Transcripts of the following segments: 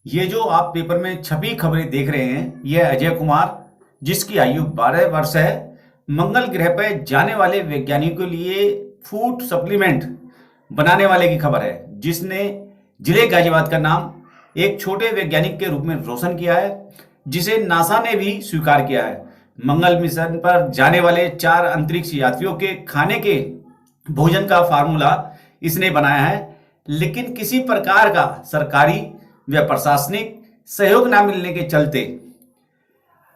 ये जो आप पेपर में छपी खबरें देख रहे हैं, यह अजय कुमार, जिसकी आयु 12 वर्ष है, मंगल ग्रह पर जाने वाले वैज्ञानिकों के लिए फूड सप्लीमेंट बनाने वाले की खबर है, जिसने जिले गाजियाबाद का नाम एक छोटे वैज्ञानिक के रूप में रोशन किया है, जिसे नासा ने भी स्वीकार किया है। मंगल मिशन पर जाने वाले 4 अंतरिक्ष यात्रियों के खाने के भोजन का फार्मूला इसने बनाया है, लेकिन किसी प्रकार का सरकारी व प्रशासनिक सहयोग न मिलने के चलते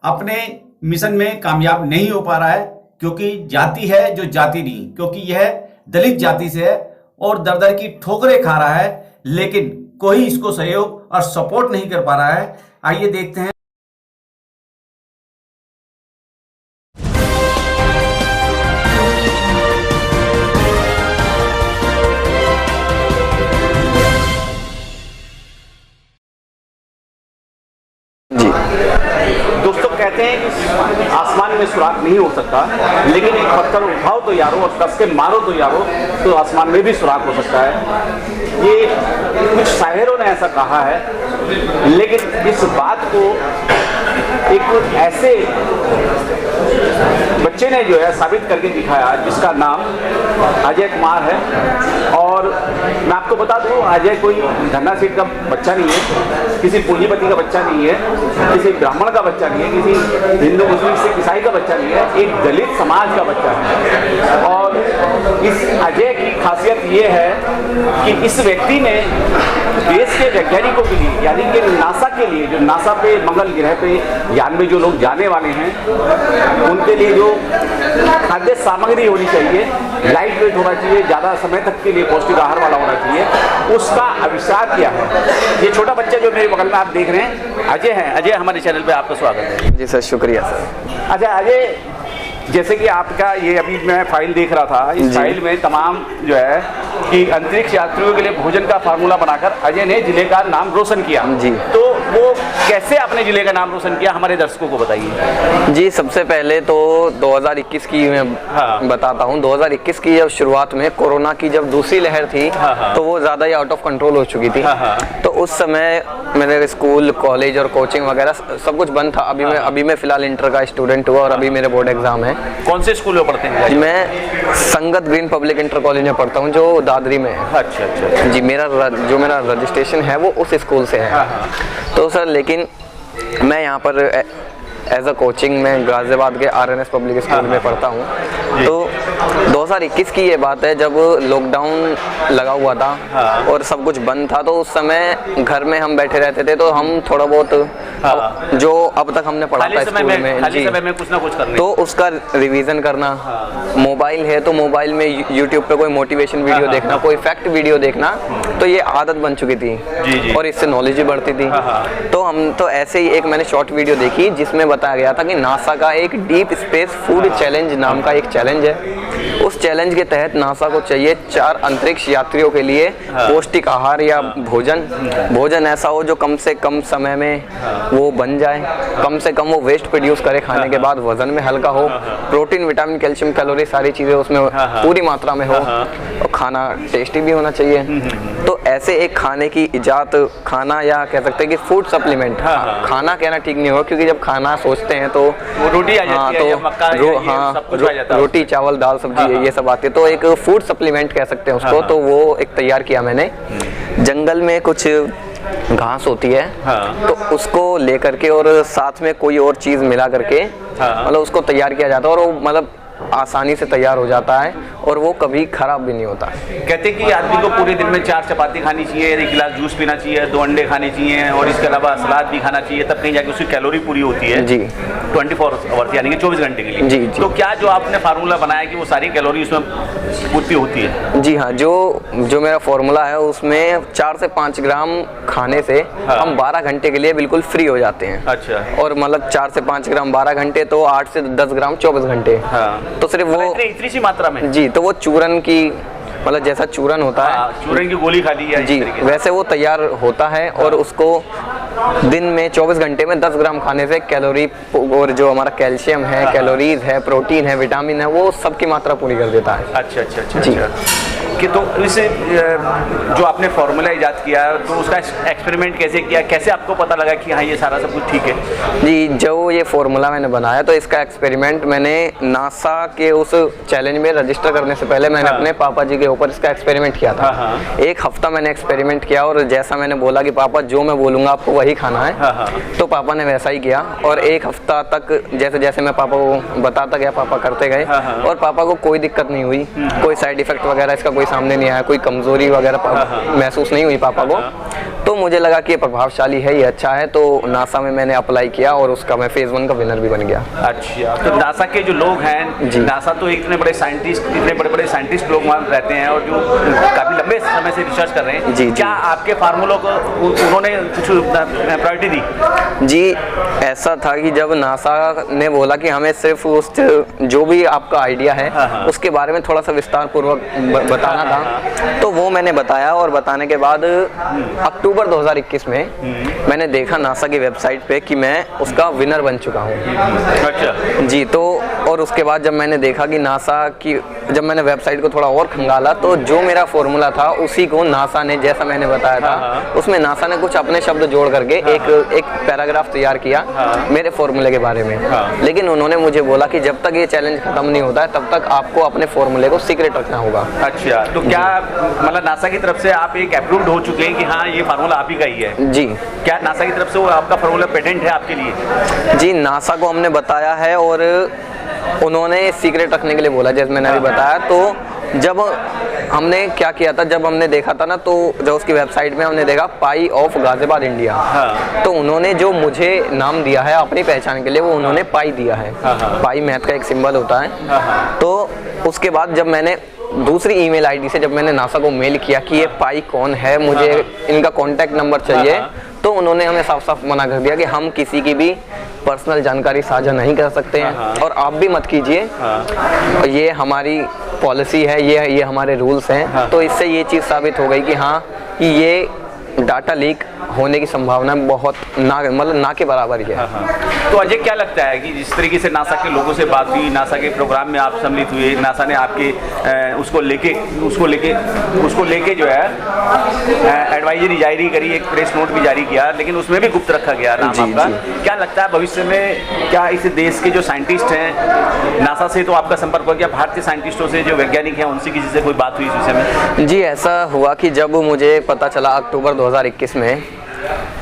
अपने मिशन में कामयाब नहीं हो पा रहा है, क्योंकि जाति है जो जाति नहीं, क्योंकि यह दलित जाति से है और दर दर की ठोकरें खा रहा है, लेकिन कोई इसको सहयोग और सपोर्ट नहीं कर पा रहा है। आइए देखते हैं। दोस्तों, कहते हैं कि आसमान में सुराख नहीं हो सकता, लेकिन एक पत्थर उठाओ तो यारो और कस के मारो तो यारो, तो आसमान में भी सुराख हो सकता है। ये कुछ शायरों ने ऐसा कहा है, लेकिन इस बात को एक ऐसे बच्चे ने जो है साबित करके दिखाया, जिसका नाम अजय कुमार है। और मैं आपको बता दूं, अजय कोई धन्ना सेठ का बच्चा नहीं है, किसी पूंजीपति का बच्चा नहीं है, किसी ब्राह्मण का बच्चा नहीं है, किसी हिंदू मुस्लिम सिख ईसाई का बच्चा नहीं है, एक दलित समाज का बच्चा है। और इस अजय की खासियत ये है कि इस व्यक्ति ने देश के वैज्ञानिकों के लिए, यानी कि नासा के लिए, जो नासा पे मंगल ग्रह पे यान में जो लोग जाने वाले हैं, उनके लिए जो खाद्य सामग्री होनी चाहिए, लाइट वेट होना चाहिए, ज़्यादा समय तक के लिए पौष्टिक आहार वाला होना चाहिए, उसका आविष्कार किया है। ये छोटा बच्चा जो मेरे बगल में आप देख रहे हैं, अजय है। अजय, हमारे चैनल पे आपका स्वागत है। जी सर, शुक्रिया सर। अच्छा अजय, जैसे कि आपका ये अभी मैं फाइल देख रहा था, इस फाइल में तमाम जो है कि अंतरिक्ष यात्रियों के लिए भोजन का फार्मूला बनाकर अजय ने जिले का नाम रोशन किया। जी, तो वो कैसे आपने जिले का नाम रोशन किया, हमारे दर्शकों को बताइए। जी, सबसे पहले तो 2021 की मैं बताता हूँ। 2021 की जब शुरुआत में कोरोना की जब दूसरी लहर थी, तो वो ज़्यादा ही आउट ऑफ कंट्रोल हो चुकी थी। तो उस समय मेरे स्कूल, कॉलेज और कोचिंग वगैरह सब कुछ बंद था। अभी मैं फिलहाल इंटर का स्टूडेंट हुआ और अभी मेरे बोर्ड एग्जाम है। कौन से स्कूल में पढ़ते हैं? मैं संगत ग्रीन पब्लिक इंटर कॉलेज में पढ़ता हूँ, जो दादरी में है। अच्छा। जी, मेरा रजिस्ट्रेशन है वो उस स्कूल से है। तो सर, लेकिन मैं यहाँ पर एज अ कोचिंग में गाजियाबाद के RNS पब्लिक स्कूल में पढ़ता हूँ। तो 2021 की ये बात है, जब लॉकडाउन लगा हुआ था और सब कुछ बंद था, तो उस समय घर में हम बैठे रहते थे। तो हम थोड़ा बहुत जो अब तक हमने पढ़ा था स्कूल में, खाली समय में कुछ ना कुछ करना, तो उसका रिवीजन करना। मोबाइल है तो मोबाइल में यूट्यूब पे कोई मोटिवेशन वीडियो देखना, कोई फैक्ट वीडियो देखना, तो ये आदत बन चुकी थी और इससे नॉलेज भी बढ़ती थी। तो हम तो ऐसे ही एक मैंने शॉर्ट वीडियो देखी, जिसमें बताया गया था कि नासा का एक डीप स्पेस फूड चैलेंज नाम का एक चैलेंज है। उस चैलेंज के तहत नासा को चाहिए 4 अंतरिक्ष यात्रियों के लिए पौष्टिक आहार या भोजन ऐसा हो जो कम से कम समय में वो बन जाए, कम से कम वो वेस्ट प्रोड्यूस करे खाने के बाद, वजन में हल्का हो, प्रोटीन, विटामिन, कैल्शियम, कैलोरी सारी चीज़ें उसमें पूरी मात्रा में हो, और खाना टेस्टी भी होना चाहिए। तो ऐसे एक खाने की इजाद, खाना या कह सकते हैं कि फूड सप्लीमेंट, खाना कहना ठीक नहीं होगा, क्योंकि जब खाना सोचते हैं तो रोटी आ जाती है, मक्का, रोटी, चावल, दाल, सब्जी ये सब आती है। तो एक फूड सप्लीमेंट कह सकते हैं उसको। तो वो एक तैयार किया मैंने। जंगल में कुछ घास होती है, तो उसको लेकर के और साथ में कोई और चीज़ मिला करके मतलब उसको तैयार किया जाता है, और वो मतलब आसानी से तैयार हो जाता है और वो कभी खराब भी नहीं होता। कहते हैं कि आदमी को पूरे दिन में 4 चपाती खानी चाहिए, 1 गिलास जूस पीना चाहिए, 2 अंडे खाने चाहिए, और इसके अलावा सलाद भी खाना चाहिए, तब कहीं जाके उसकी कैलोरी पूरी होती है। जी, 24 आवर्स यानी कि 24 घंटे के लिए। जी। तो क्या जो आपने फार्मूला बनाया कि वो सारी कैलोरी उसमें पूर्ति होती है? जी हाँ, जो मेरा फार्मूला है उसमें 4 से 5 ग्राम खाने से हम 12 घंटे के लिए बिल्कुल फ्री हो जाते हैं। अच्छा। और मतलब 4 से 5 ग्राम 12 घंटे, तो 8 से 10 ग्राम 24 घंटे। तो सिर्फ वो इतनी सी मात्रा में। जी, तो वो चूरन की मतलब जैसा चूरन होता है, चूरन की गोली खा ली है जी, वैसे वो तैयार होता है। और उसको दिन में 24 घंटे में 10 ग्राम खाने से कैलोरी और जो हमारा कैल्शियम है, कैलोरीज है, प्रोटीन है, विटामिन है, वो सबकी मात्रा पूरी कर देता है। अच्छा। कि तो इस जो आपने फार्मूला इजाद किया तो उसका एक्सपेरिमेंट कैसे किया, कैसे आपको पता लगा कि हाँ ये सारा सब कुछ ठीक है? जी, जो ये फार्मूला मैंने बनाया तो इसका एक्सपेरिमेंट मैंने नासा के उस चैलेंज में रजिस्टर करने से पहले मैंने अपने पापा जी के ऊपर इसका एक्सपेरिमेंट किया था। एक हफ्ता मैंने एक्सपेरिमेंट किया और जैसा मैंने बोला कि पापा जो मैं बोलूँगा आपको वही खाना है, तो पापा ने वैसा ही किया। और एक हफ्ता तक जैसे जैसे मैं पापा को बताता गया, पापा करते गए और पापा को कोई दिक्कत नहीं हुई, कोई साइड इफेक्ट वगैरह इसका कोई सामने नहीं आया, कोई कमजोरी वगैरह महसूस नहीं हुई पापा को। तो मुझे लगा कि ये प्रभावशाली है, ये अच्छा है, तो नासा में मैंने अप्लाई किया और उसका मैं फेज 1 का विनर भी बन गया। अच्छा, तो नासा के जो लोग हैं, नासा तो इतने बड़े साइंटिस्ट लोग वहाँ रहते हैं और जो काफी लंबे समय से रिसर्च कर रहे हैं, क्या आपके फार्मूलों को उन्होंने कुछ प्रायोरिटी दी? जी, ऐसा था कि जब नासा ने बोला कि हमें सिर्फ उस जो भी आपका आइडिया है उसके बारे में थोड़ा सा विस्तार पूर्वक बताना था, तो वो मैंने बताया। और बताने के बाद अक्टूबर 2021 में मैंने देखा नासा की वेबसाइट पे कि मैं उसका विनर बन चुका हूँ। अच्छा जी, तो और उसके बाद जब मैंने देखा कि नासा की, जब मैंने वेबसाइट को थोड़ा और खंगाला तो जो मेरा फॉर्मूला था उसी को नासा ने, जैसा मैंने बताया था, उसमें नासा ने कुछ अपने शब्द जोड़ करके एक पैराग्राफ तैयार किया मेरे फॉर्मूले के बारे में। लेकिन उन्होंने मुझे बोला कि जब तक ये चैलेंज खत्म नहीं होता है तब तक आपको अपने फॉर्मूले को सीक्रेट रखना होगा। अच्छा, तो क्या मतलब नासा की तरफ से आप एक अप्रूव्ड हो चुके हैं कि हाँ ये फार्मूला आप ही का ही है? जी। क्या नासा की तरफ से वो आपका फार्मूला पेटेंट है आपके लिए? जी, नासा को हमने बताया है और उन्होंने सीक्रेट रखने के लिए बोला, जैसे मैंने अभी बताया। तो जब हमने क्या किया था, जब हमने देखा था ना, तो जब उसकी वेबसाइट में हमने देखा पाई ऑफ गाजियाबाद इंडिया, तो उन्होंने जो मुझे नाम दिया है अपनी पहचान के लिए, वो उन्होंने पाई दिया है। पाई मैथ का एक सिंबल होता है। तो उसके बाद जब मैंने दूसरी ईमेल आईडी से जब मैंने नासा को मेल किया कि ये पाई कौन है, मुझे इनका कॉन्टैक्ट नंबर चाहिए, तो उन्होंने हमें साफ साफ मना कर दिया कि हम किसी की भी पर्सनल जानकारी साझा नहीं कर सकते हैं और आप भी मत कीजिए, ये हमारी पॉलिसी है, ये हमारे रूल्स हैं। तो इससे ये चीज़ साबित हो गई कि हाँ, कि ये डाटा लीक होने की संभावना बहुत ना के बराबर ही है। तो अजय, क्या लगता है कि जिस तरीके से नासा के लोगों से बात हुई, नासा के प्रोग्राम में आप सम्मिलित हुए, नासा ने आपके उसको लेके जो है एडवाइजरी जारी करी, एक प्रेस नोट भी जारी किया, लेकिन उसमें भी गुप्त रखा गया नाम आपका। क्या लगता है भविष्य में क्या इस देश के जो साइंटिस्ट हैं, नासा से तो आपका संपर्क हो गया, भारतीय साइंटिस्टों से जो वैज्ञानिक हैं उनसे किसी से कोई बात हुई इस विषय में? जी, ऐसा हुआ कि जब मुझे पता चला अक्टूबर 2021 में,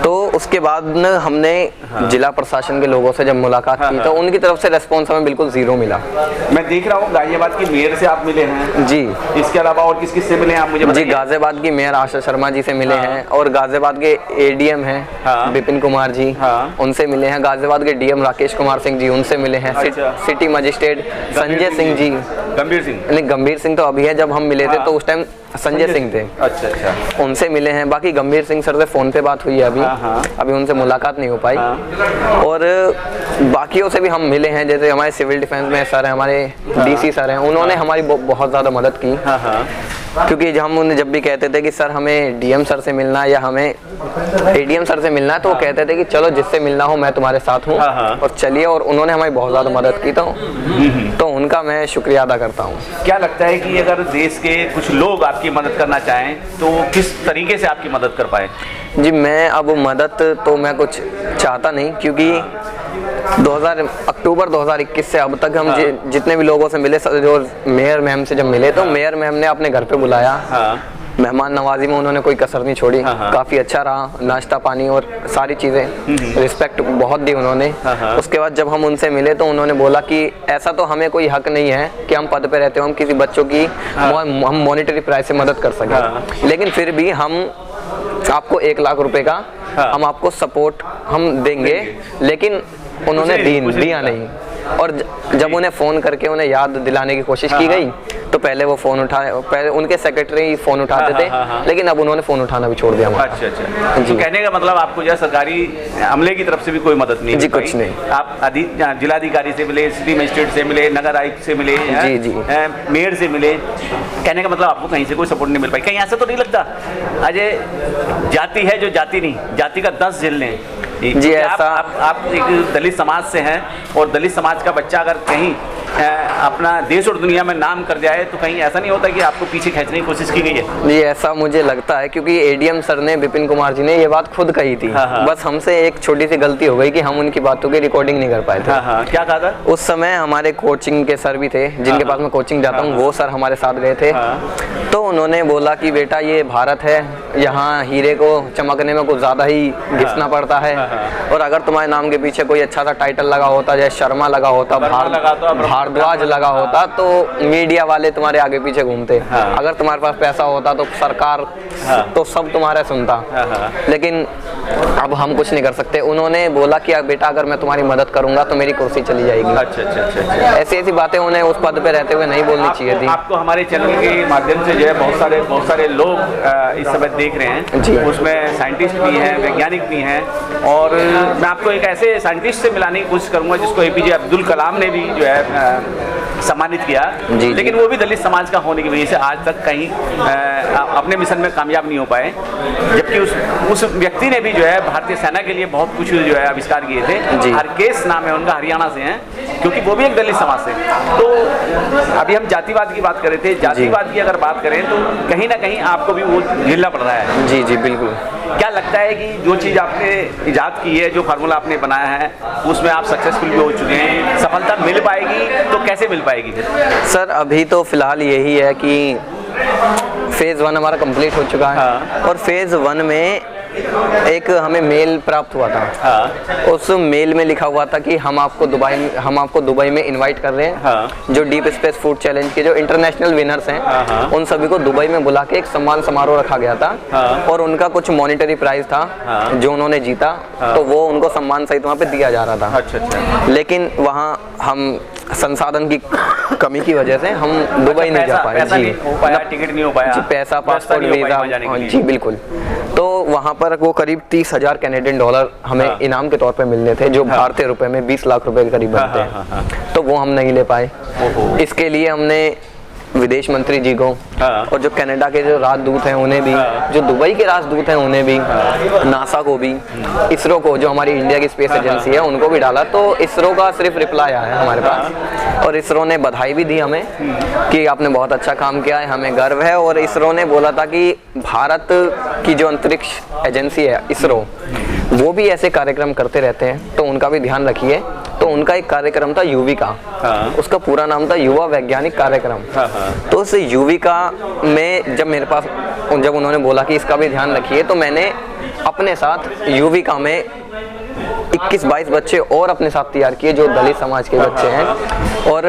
तो उसके बाद न हमने जिला प्रशासन के लोगों से जब मुलाकात की तो उनकी तरफ से रेस्पॉन्स हमें बिल्कुल जीरो मिला। मैं देख रहा हूँ गाजियाबाद की मेयर से आप मिले हैं। जी। इसके अलावा और किस से मिले हैं आप मुझे बताइए? जी, गाजियाबाद की मेयर आशा शर्मा जी से मिले हैं और गाजियाबाद के एडीएम हैं विपिन कुमार जी, उनसे मिले हैं। गाजियाबाद के डीएम राकेश कुमार सिंह जी, उनसे मिले हैं। सिटी मजिस्ट्रेट संजय सिंह जी, गंभीर सिंह तो अभी है, जब हम मिले थे तो उस टाइम संजय सिंह थे। अच्छा, उनसे मिले हैं। बाकी गंभीर सिंह सर से फोन पे बात हुई है अभी उनसे मुलाकात नहीं हो पाई। और बाकियों से भी हम मिले हैं, जैसे हमारे सिविल डिफेंस में सर हैं, हमारे डीसी सर हैं, उन्होंने हमारी बहुत ज़्यादा मदद की। क्योंकि हम उन्हें जब भी कहते थे कि सर हमें डीएम सर से मिलना है या हमें एडीएम सर से मिलना है, तो वो कहते थे कि चलो जिससे मिलना हो मैं तुम्हारे साथ हूँ और चलिए। और उन्होंने हमारी बहुत ज़्यादा मदद की, तो उनका मैं शुक्रिया अदा करता हूँ। क्या लगता है कि अगर देश के कुछ लोग आपकी मदद करना चाहें तो किस तरीके से आपकी मदद कर पाए? जी, मैं अब मदद तो मैं कुछ चाहता नहीं, क्योंकि अक्टूबर 2021 से अब तक हम जितने भी लोगों से मिले, जो मेयर मैम से जब मिले तो मेयर मैम ने अपने घर पे बुलाया। मेहमान नवाजी में उन्होंने कोई कसर नहीं छोड़ी। काफ़ी अच्छा रहा, नाश्ता पानी और सारी चीज़ें, रिस्पेक्ट बहुत दी उन्होंने। उसके बाद जब हम उनसे मिले तो उन्होंने बोला कि ऐसा तो हमें कोई हक नहीं है कि हम पद पे रहते हो, हम किसी बच्चों की हम मॉनिटरी प्राइस से मदद कर सकें, लेकिन फिर भी हम आपको 1 लाख रुपए का हम आपको सपोर्ट हम देंगे। लेकिन उन्होंने दिया नहीं। और जब उन्हें फ़ोन करके उन्हें याद दिलाने की कोशिश की गई तो पहले वो फ़ोन उठाए, पहले उनके सेक्रेटरी फ़ोन उठाते थे, लेकिन अब उन्होंने फ़ोन उठाना भी छोड़ दिया। अच्छा। तो कहने का मतलब आपको जो सरकारी अमले की तरफ से भी कोई मदद नहीं? जी, कुछ नहीं। आप जिलाधिकारी से मिले, सिटी मजिस्ट्रेट से मिले, नगर आयुक्त से मिले, जी, मेयर से मिले, कहने का मतलब आपको कहीं से कोई सपोर्ट नहीं मिल पाई? कहीं ऐसा तो नहीं लगता अजय, जाति है जो जाति नहीं, जाति का 10 झेल लें? जी, ऐसा आप एक दलित समाज से हैं और दलित समाज का बच्चा अगर कहीं अपना देश और दुनिया में नाम कर जाए, तो कहीं ऐसा नहीं होता कि आपको पीछे खींचने की कोशिश की गई है? जी ऐसा मुझे लगता है, क्योंकि एडीएम सर ने, विपिन कुमार जी ने ये बात खुद कही थी। बस हमसे एक छोटी सी गलती हो गई कि हम उनकी बातों की रिकॉर्डिंग नहीं कर पाए थे। क्या कहा था? उस समय हमारे कोचिंग के सर भी थे, जिनके पास मैं कोचिंग जाता हूँ, वो सर हमारे साथ गए थे। तो उन्होंने बोला कि बेटा ये भारत है, यहाँ हीरे को चमकने में कुछ ज़्यादा ही घिसना पड़ता है, और अगर तुम्हारे नाम के पीछे कोई अच्छा सा टाइटल लगा होता, जैसे शर्मा लगा होता, भारद्वाज लगा होता, तो मीडिया वाले तुम्हारे आगे पीछे घूमते। अगर तुम्हारे पास पैसा होता तो सरकार तो सब तुम्हारा सुनता। लेकिन अब हम कुछ नहीं कर सकते। उन्होंने बोला कि बेटा अगर मैं तुम्हारी मदद करूंगा तो मेरी कुर्सी चली जाएगी। अच्छा। ऐसी बातें उन्हें उस पद पे रहते हुए नहीं बोलनी चाहिए थी। आपको हमारे चैनल के माध्यम से जो है बहुत सारे लोग इस समय देख रहे हैं, उसमें साइंटिस्ट भी हैं, वैज्ञानिक भी हैं, और मैं आपको एक ऐसे साइंटिस्ट से मिलाने की कोशिश करूंगा जिसको एपीजे अब्दुल कलाम ने भी जो है सम्मानित किया, लेकिन वो भी दलित समाज का होने की वजह से आज तक कहीं अपने मिशन में कामयाब नहीं हो पाए, जबकि उस व्यक्ति ने भी जो है भारतीय सेना के लिए बहुत कुछ जो है आविष्कार किए थे। हरकेश नाम है उनका, हरियाणा से हैं, क्योंकि वो भी एक दलित समाज से। तो अभी हम जातिवाद की बात कर रहे थे, जातिवाद की अगर बात करें तो कहीं ना कहीं आपको भी वो झेलना पड़ रहा है। जी बिल्कुल। क्या लगता है कि जो चीज़ आपने इजाद की है, जो फार्मूला आपने बनाया है, उसमें आप सक्सेसफुल भी हो चुके हैं, सफलता मिल पाएगी तो कैसे मिल पाएगी? सर अभी तो फिलहाल यही है कि फेज़ 1 हमारा कंप्लीट हो चुका है, और फेज़ 1 में एक हमें मेल प्राप्त हुआ था। उस मेल में लिखा हुआ था कि हम आपको दुबई में इनवाइट कर रहे हैं। जो डीप स्पेस फूड चैलेंज के जो इंटरनेशनल विनर्स हैं, उन सभी को दुबई में बुला के एक सम्मान समारोह रखा गया था, और उनका कुछ मॉनिटरी प्राइज था जो उन्होंने जीता, तो वो उनको सम्मान सहित वहाँ पे दिया जा रहा था। अच्छा। लेकिन वहाँ हम संसाधन की कमी की वजह से हम दुबई नहीं जा पाए। टिकट नहीं हो पाया, पैसा, पासपोर्ट, वीजा। जी बिल्कुल। तो वहाँ पर वो करीब 30,000 कैनेडियन डॉलर हमें इनाम के तौर पे मिलने थे, जो भारतीय रुपए में 20 लाख रुपए के करीब बनते हैं। तो वो हम नहीं ले पाए। इसके लिए हमने विदेश मंत्री जी को, और जो कनाडा के जो राजदूत हैं उन्हें भी, जो दुबई के राजदूत हैं उन्हें भी, नासा को भी, इसरो को जो हमारी इंडिया की स्पेस एजेंसी है उनको भी डाला। तो इसरो का सिर्फ रिप्लाई आया है हमारे पास, और इसरो ने बधाई भी दी हमें कि आपने बहुत अच्छा काम किया है, हमें गर्व है। और इसरो ने बोला था कि भारत की जो अंतरिक्ष एजेंसी है इसरो, वो भी ऐसे कार्यक्रम करते रहते हैं, तो उनका भी ध्यान रखिए। तो उनका एक कार्यक्रम था युविका, उसका पूरा नाम था युवा वैज्ञानिक कार्यक्रम। तो उस युविका में जब उन्होंने बोला कि इसका भी ध्यान रखिए, तो मैंने अपने साथ युविका में 21-22 बच्चे और अपने साथ तैयार किए जो दलित समाज के बच्चे हैं। और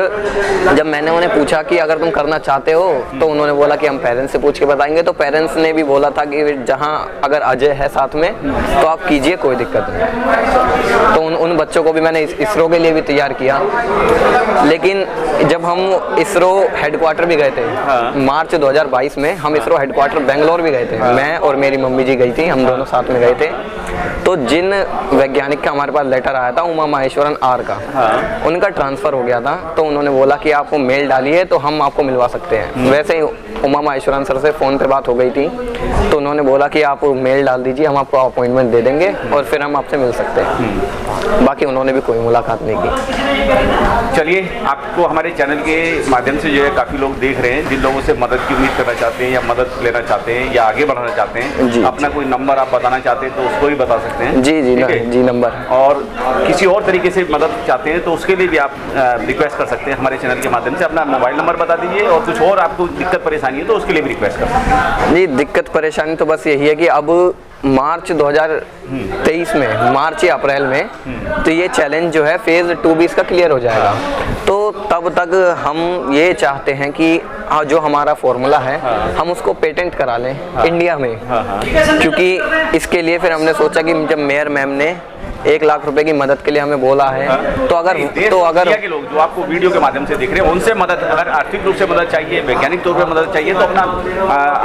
जब मैंने उन्हें पूछा कि अगर तुम करना चाहते हो, तो उन्होंने बोला कि हम पेरेंट्स से पूछ के बताएंगे। तो पेरेंट्स ने भी बोला था कि जहां अगर अजय है साथ में तो आप कीजिए, कोई दिक्कत नहीं। तो उन बच्चों को भी मैंने इसरो के लिए भी तैयार किया। लेकिन जब हम इसरो हेडक्वार्टर भी गए थे मार्च 2022 में, हम इसरो हेडक्वार्टर बेंगलोर भी गए थे, मैं और मेरी मम्मी जी गई थी, हम दोनों साथ में गए थे। तो जिन वैज्ञानिक का हमारे पास लेटर आया था, उमा महेश्वरन आर का, उनका ट्रांसफर हो गया था। तो उन्होंने बोला कि आप मेल डालिए तो हम आपको मिलवा सकते हैं। वैसे ही उमा महेश्वरन सर से फ़ोन पे बात हो गई थी, तो उन्होंने बोला कि आप मेल डाल दीजिए, हम आपको अपॉइंटमेंट दे देंगे और फिर हम आपसे मिल सकते हैं। बाकी उन्होंने भी कोई मुलाकात नहीं की। चलिए, आपको हमारे चैनल के माध्यम से जो है काफ़ी लोग देख रहे हैं, जिन लोगों से मदद की उम्मीद करना चाहते हैं या मदद लेना चाहते हैं या आगे बढ़ाना चाहते हैं, अपना कोई नंबर आप बताना चाहते हैं तो उसको भी बता सकते हैं। जी नंबर। और किसी और तरीके से मदद चाहते हैं तो उसके लिए भी आप रिक्वेस्ट कर सकते हैं हमारे चैनल के माध्यम से। अपना मोबाइल नंबर बता दीजिए, और कुछ और आपको दिक्कत परेशानी है तो उसके लिए भी रिक्वेस्ट कर सकते हैं। जी, दिक्कत परेशानी तो बस यही है कि अब मार्च 2023 में, मार्च या अप्रैल में, तो ये चैलेंज जो है फेज़ 2 भी इसका क्लियर हो जाएगा। तो तब तक हम ये चाहते हैं कि जो हमारा फॉर्मूला है हम उसको पेटेंट करा लें इंडिया में। क्योंकि इसके लिए फिर हमने सोचा कि जब मेयर मैम ने 1 लाख रुपए की मदद के लिए हमें बोला है, तो अगर के लोग जो आपको वीडियो के माध्यम से देख रहे हैं उनसे मदद, अगर आर्थिक रूप से मदद चाहिए, वैज्ञानिक तौर पे मदद चाहिए, तो अपना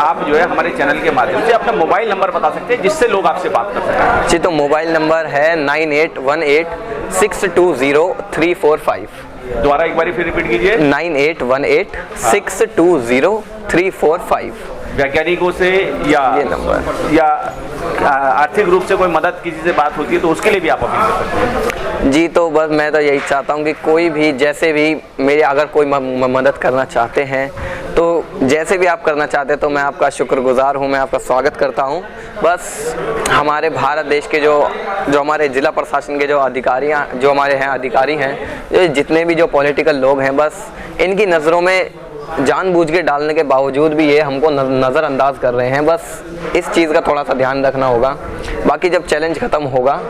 आप जो है हमारे चैनल के माध्यम से अपना मोबाइल नंबर बता सकते हैं जिससे लोग आपसे बात कर सकें। जी, तो मोबाइल नंबर है 9818620345। दोबारा एक बार फिर रिपीट कीजिए। 9818620345। वैज्ञानिकों से या ये नंबर, या आर्थिक रूप से कोई मदद किसी से बात होती है तो उसके लिए भी आप अपील कर सकते हैं। जी, तो बस मैं तो यही चाहता हूँ कि कोई भी जैसे भी मेरी अगर कोई मदद करना चाहते हैं तो जैसे भी आप करना चाहते हैं तो मैं आपका शुक्रगुजार हूँ, मैं आपका स्वागत करता हूँ। बस हमारे भारत देश के जो हमारे ज़िला प्रशासन के जो अधिकारी हैं, जो जितने भी जो पॉलिटिकल लोग हैं, बस इनकी नज़रों में जानबूझ के डालने के बावजूद भी ये हमको नज़रअंदाज कर रहे हैं। बस इस चीज़ का थोड़ा सा ध्यान रखना होगा। बाकी जब चैलेंज ख़त्म होगा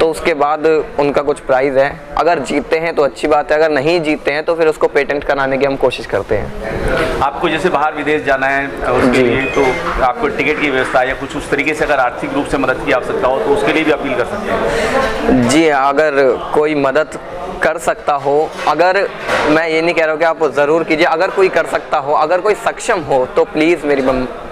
तो उसके बाद उनका कुछ प्राइज़ है, अगर जीतते हैं तो अच्छी बात है, अगर नहीं जीतते हैं तो फिर उसको पेटेंट कराने की हम कोशिश करते हैं। आपको जैसे बाहर विदेश जाना है उसके लिए तो आपको टिकट की व्यवस्था या कुछ उस तरीके से अगर आर्थिक रूप से मदद की आवश्यकता हो तो उसके लिए भी अपील कर सकते हैं। जी, अगर कोई मदद कर सकता हो, अगर मैं ये नहीं कह रहा हूँ कि आप ज़रूर कीजिए, अगर कोई कर सकता हो, अगर कोई सक्षम हो तो प्लीज़ मेरी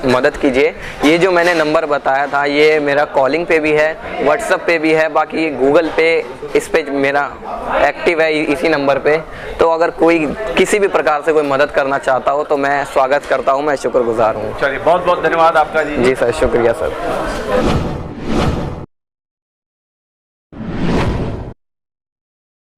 मदद कीजिए। ये जो मैंने नंबर बताया था ये मेरा कॉलिंग पे भी है, व्हाट्सएप पे भी है, बाकी गूगल पे इस पे मेरा एक्टिव है इसी नंबर पे। तो अगर कोई किसी भी प्रकार से कोई मदद करना चाहता हो तो मैं स्वागत करता हूँ, मैं शुक्रगुजार हूँ। चलिए, बहुत बहुत धन्यवाद आपका जी। जी सर, शुक्रिया सर।